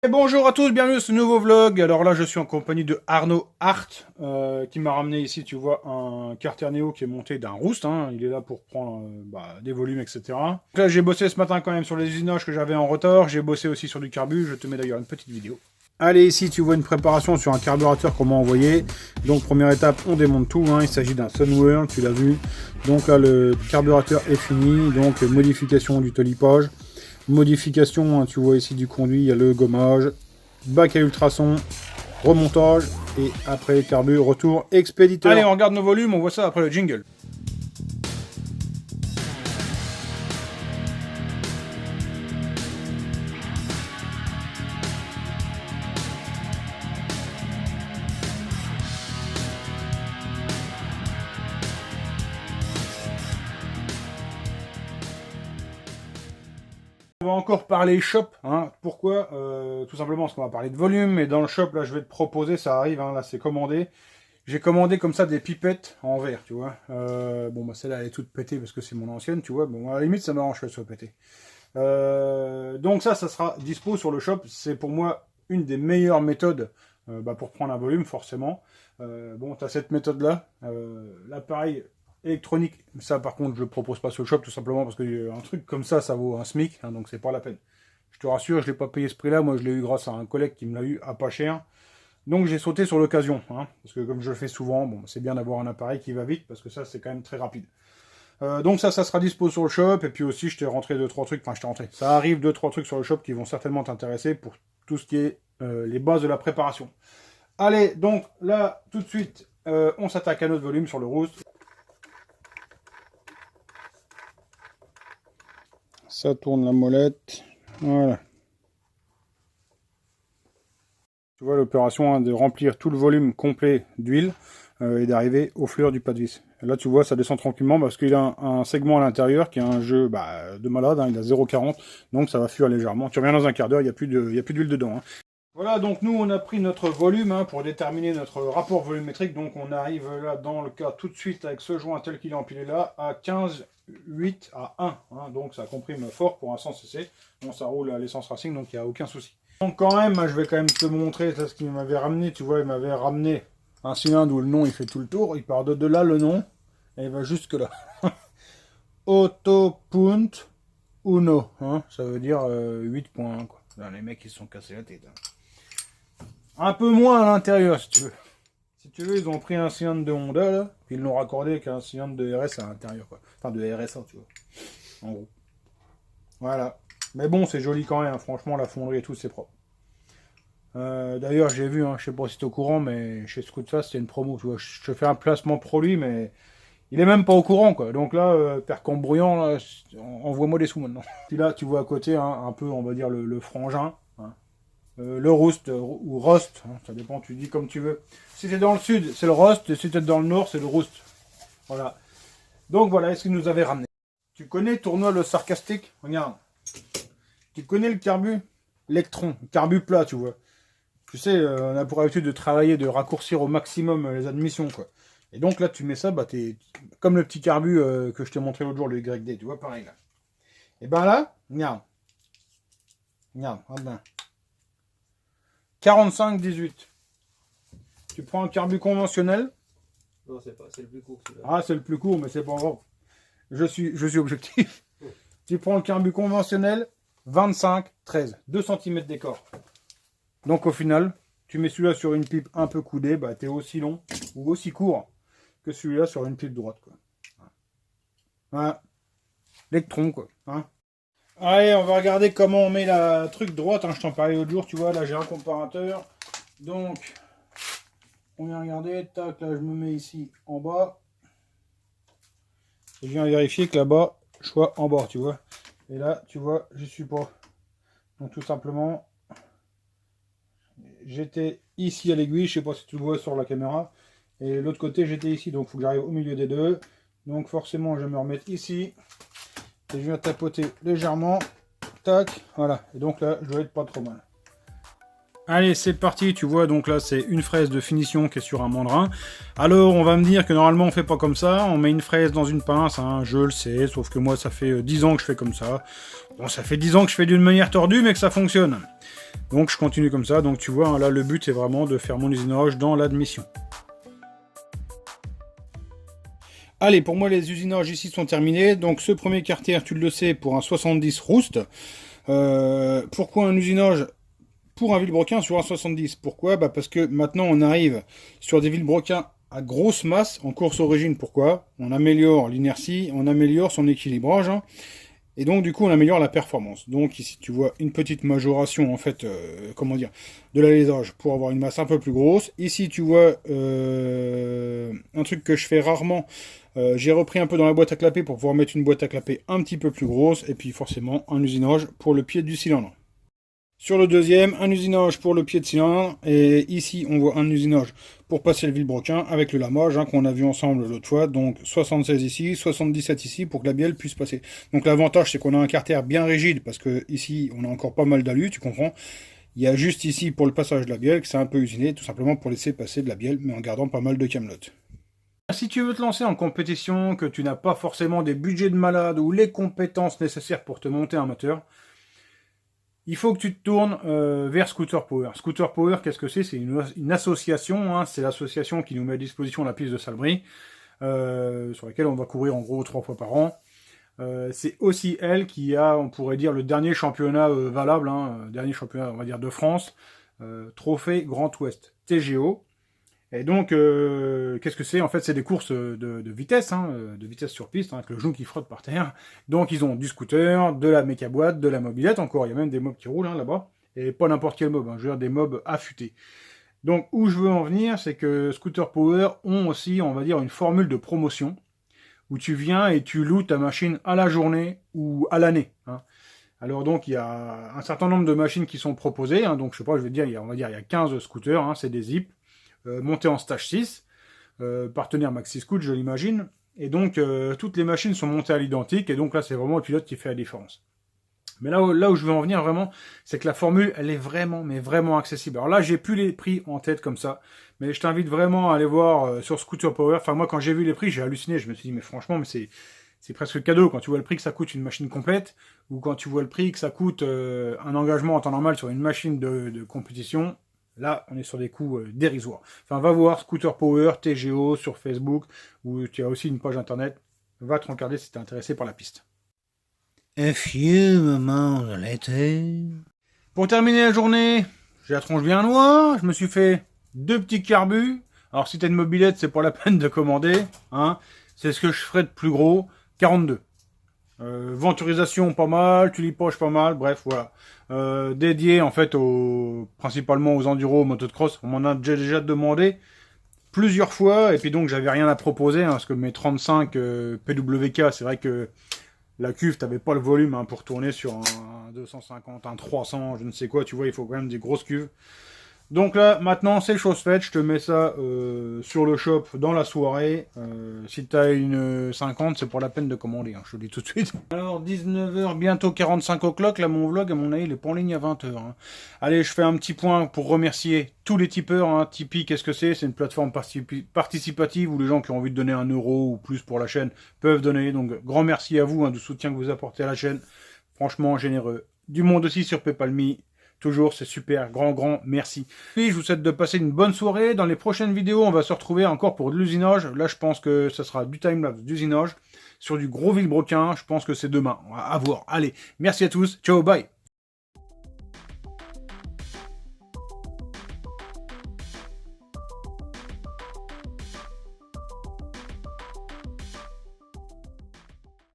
Et bonjour à tous, bienvenue dans ce nouveau vlog. Alors là, je suis en compagnie de Arnaud Hart, qui m'a ramené ici, tu vois, un Carter Neo qui est monté d'un Roost. Hein. Il est là pour prendre des volumes, etc. Donc là, j'ai bossé ce matin quand même sur les usinages que j'avais en retard. J'ai bossé aussi sur du carbu. Je te mets d'ailleurs une petite vidéo. Allez, ici, tu vois une préparation sur un carburateur qu'on m'a envoyé. Donc, première étape, on démonte tout. Hein. Il s'agit d'un Sunworld, tu l'as vu. Donc là, le carburateur est fini. Donc, modification du tolipage. Modification, hein, tu vois ici du conduit, il y a le gommage, bac à ultrasons, remontage, et après carbu, retour expéditeur. Allez, on regarde nos volumes, on voit ça après le jingle. On va encore parler shop, hein. Pourquoi tout simplement parce qu'on va parler de volume, et dans le shop, là, je vais te proposer, ça arrive, hein, là, c'est commandé. J'ai commandé comme ça des pipettes en verre, tu vois. Bon, bah, celle-là, elle est toute pétée parce que c'est mon ancienne, tu vois. Bon, à la limite, ça m'arrange qu'elle soit pétée. Donc ça sera dispo sur le shop. C'est pour moi une des meilleures méthodes pour prendre un volume, forcément. Bon, tu as cette méthode-là. L'appareil électronique, ça par contre je le propose pas sur le shop, tout simplement parce que un truc comme ça vaut un SMIC, hein, donc c'est pas la peine. Je te rassure, je l'ai pas payé ce prix là, moi je l'ai eu grâce à un collègue qui me l'a eu à pas cher, donc j'ai sauté sur l'occasion, hein, parce que comme je le fais souvent, bon, c'est bien d'avoir un appareil qui va vite, parce que ça c'est quand même très rapide. Donc ça sera dispo sur le shop, et puis aussi je t'ai rentré 2-3 trucs, enfin je t'ai rentré, ça arrive 2-3 trucs sur le shop qui vont certainement t'intéresser pour tout ce qui est les bases de la préparation. Allez, donc là tout de suite on s'attaque à notre volume sur le Roost. Ça tourne la molette, voilà. Tu vois l'opération, hein, de remplir tout le volume complet d'huile et d'arriver au fleur du pas de vis. Et là tu vois ça descend tranquillement parce qu'il a un segment à l'intérieur qui a un jeu de malade, hein, il a 0,40, donc ça va fuir légèrement. Tu reviens dans un quart d'heure, il n'y a plus d'huile dedans. Hein. Voilà, donc nous on a pris notre volume, hein, pour déterminer notre rapport volumétrique. Donc on arrive là dans le cas tout de suite avec ce joint tel qu'il est empilé là à 15,8 à 1, hein, donc ça comprime fort pour un 100 cc. Bon, ça roule à l'essence Racing, donc il n'y a aucun souci. Donc quand même, je vais quand même te montrer ce qu'il m'avait ramené. Tu vois, il m'avait ramené un cylindre où le nom il fait tout le tour, il part de là le nom et il va jusque là. Autopunt Uno, hein, ça veut dire 8.1 quoi. Là, les mecs ils se sont cassés la tête. Hein. Un peu moins à l'intérieur si tu veux. Si tu veux, ils ont pris un cylindre de Honda là, puis ils l'ont raccordé avec un cylindre de RS à l'intérieur quoi. Enfin de RS1 tu vois. En gros. Voilà. Mais bon, c'est joli quand même, hein. Franchement la fonderie et tout c'est propre. D'ailleurs j'ai vu, hein, je sais pas si t'es au courant, mais chez Scootfast c'était une promo, tu vois. Je te fais un placement produit, mais il est même pas au courant quoi. Donc là, Père Cambrouillant, envoie-moi des sous maintenant. Puis là tu vois à côté, hein, un peu on va dire le frangin. Hein. Le Roost ou Rost, hein, ça dépend, tu dis comme tu veux. Si t'es dans le sud, c'est le Rost, et si t'es dans le nord, c'est le Roost. Voilà. Donc voilà, est-ce qu'il nous avait ramené. Tu connais Tournois le sarcastique? Regarde. Tu connais le carbu? Lectron, carbu plat, tu vois. Tu sais, on a pour habitude de travailler, de raccourcir au maximum les admissions, quoi. Et donc là, tu mets ça, t'es comme le petit carbu que je t'ai montré l'autre jour, le YD, tu vois, pareil là. Et ben là, regarde. Regarde, regarde. 45-18. Tu prends un carbu conventionnel. Non, c'est le plus court. Ah, c'est le plus court, mais c'est pas grave. Je suis objectif. Tu prends le carbu conventionnel, 25-13. 2 cm d'écart. Donc au final, tu mets celui-là sur une pipe un peu coudée, t'es aussi long ou aussi court que celui-là sur une pipe droite, quoi. Voilà. L'électron, quoi. Hein. Allez, on va regarder comment on met la truc droite, hein, je t'en parlais l'autre jour, tu vois, là j'ai un comparateur. Donc, on vient regarder, tac, là je me mets ici en bas. Et je viens vérifier que là-bas, je sois en bas, tu vois. Et là, tu vois, je suis pas. Donc tout simplement, j'étais ici à l'aiguille, je sais pas si tu le vois sur la caméra. Et l'autre côté, j'étais ici, donc il faut que j'arrive au milieu des deux. Donc forcément, je vais me remettre ici. Et je viens tapoter légèrement, tac, voilà, et donc là, je dois être pas trop mal. Allez, c'est parti, tu vois, donc là, c'est une fraise de finition qui est sur un mandrin. Alors, on va me dire que normalement, on fait pas comme ça, on met une fraise dans une pince, hein, je le sais, sauf que moi, ça fait 10 ans que je fais comme ça. Bon, ça fait 10 ans que je fais d'une manière tordue, mais que ça fonctionne. Donc je continue comme ça, donc tu vois, hein, là le but c'est vraiment de faire mon usinage dans l'admission. Allez, pour moi les usinages ici sont terminés, donc ce premier quartier, tu le sais, pour un 70 Roost. Pourquoi un usinage pour un vilebrequin sur un 70? Pourquoi? Bah parce que maintenant on arrive sur des vilebrequins à grosse masse en course origine. Pourquoi? On améliore l'inertie, on améliore son équilibrage, hein, et donc du coup on améliore la performance. Donc ici tu vois une petite majoration en fait, comment dire, de l'alésage pour avoir une masse un peu plus grosse. Ici tu vois un truc que je fais rarement. J'ai repris un peu dans la boîte à clapper pour pouvoir mettre une boîte à clapper un petit peu plus grosse, et puis forcément un usinage pour le pied du cylindre. Sur le deuxième, un usinage pour le pied de cylindre, et ici on voit un usinage pour passer le vilebrequin avec le lamage, hein, qu'on a vu ensemble l'autre fois, donc 76 ici, 77 ici pour que la bielle puisse passer. Donc l'avantage c'est qu'on a un carter bien rigide, parce que ici on a encore pas mal d'alu, tu comprends. Il y a juste ici pour le passage de la bielle que c'est un peu usiné, tout simplement pour laisser passer de la bielle, mais en gardant pas mal de camelote. Si tu veux te lancer en compétition, que tu n'as pas forcément des budgets de malade ou les compétences nécessaires pour te monter un moteur, il faut que tu te tournes vers Scooter Power. Scooter Power, qu'est-ce que c'est? C'est une association, hein, c'est l'association qui nous met à disposition la piste de Salbris, sur laquelle on va courir en gros 3 fois par an. C'est aussi elle qui a, on pourrait dire, le dernier championnat valable, hein, dernier championnat, on va dire, de France, Trophée Grand Ouest, TGO. Et donc, qu'est-ce que c'est? En fait, c'est des courses de vitesse, hein, de vitesse sur piste, hein, avec le genou qui frotte par terre. Donc, ils ont du scooter, de la méca-boîte, de la mobilette, encore, il y a même des mobs qui roulent, hein, là-bas. Et pas n'importe quel mob, hein, je veux dire des mobs affûtés. Donc, où je veux en venir, c'est que Scooter Power ont aussi, on va dire, une formule de promotion, où tu viens et tu loues ta machine à la journée ou à l'année, hein. Alors donc, il y a un certain nombre de machines qui sont proposées, hein, donc je sais pas, je vais dire, on va dire, il y a 15 scooters, hein, c'est des zips, monté en stage 6, partenaire Maxi Scoot, je l'imagine, et donc toutes les machines sont montées à l'identique, et donc là c'est vraiment le pilote qui fait la différence. Mais là où je veux en venir vraiment, c'est que la formule, elle est vraiment, mais vraiment accessible. Alors là, j'ai plus les prix en tête comme ça, mais je t'invite vraiment à aller voir sur Scooter Power. Enfin moi, quand j'ai vu les prix, j'ai halluciné, je me suis dit, mais franchement, mais c'est presque cadeau quand tu vois le prix que ça coûte une machine complète, ou quand tu vois le prix que ça coûte un engagement en temps normal sur une machine de compétition. Là, on est sur des coûts dérisoires. Enfin, va voir Scooter Power, TGO, sur Facebook, où tu as aussi une page internet. Va te regarder si tu es intéressé par la piste. A few moments later. Pour terminer la journée, j'ai la tronche bien noire. Je me suis fait 2 petits carbus. Alors, si tu as une mobilette, c'est pas la peine de commander, hein. C'est ce que je ferais de plus gros, 42. Venturisation pas mal, tulipage pas mal, bref voilà. Dédié en fait principalement aux enduro, aux motocross. On m'en a déjà demandé plusieurs fois, et puis donc j'avais rien à proposer, hein, parce que mes 35 PWK, c'est vrai que la cuve, t'avais pas le volume, hein, pour tourner sur un 250, un 300, je ne sais quoi, tu vois, il faut quand même des grosses cuves. Donc là, maintenant, c'est chose faite. Je te mets ça sur le shop dans la soirée. Si tu as une 50, c'est pour la peine de commander, hein, je te le dis tout de suite. Alors, 19h, bientôt 45 o'clock. Là, mon vlog, à mon avis, il est pas en ligne à 20h. Hein. Allez, je fais un petit point pour remercier tous les tipeurs. Hein. Tipeee, qu'est-ce que c'est? C'est une plateforme participative où les gens qui ont envie de donner 1 euro ou plus pour la chaîne peuvent donner. Donc, grand merci à vous, hein, du soutien que vous apportez à la chaîne. Franchement, généreux. Du monde aussi sur PayPal.me. Toujours, c'est super, grand merci. Puis, je vous souhaite de passer une bonne soirée. Dans les prochaines vidéos, on va se retrouver encore pour de l'usinage. Là, je pense que ça sera du timelapse d'usinage sur du gros vilebrequin. Je pense que c'est demain. On va voir. Allez, merci à tous. Ciao, bye.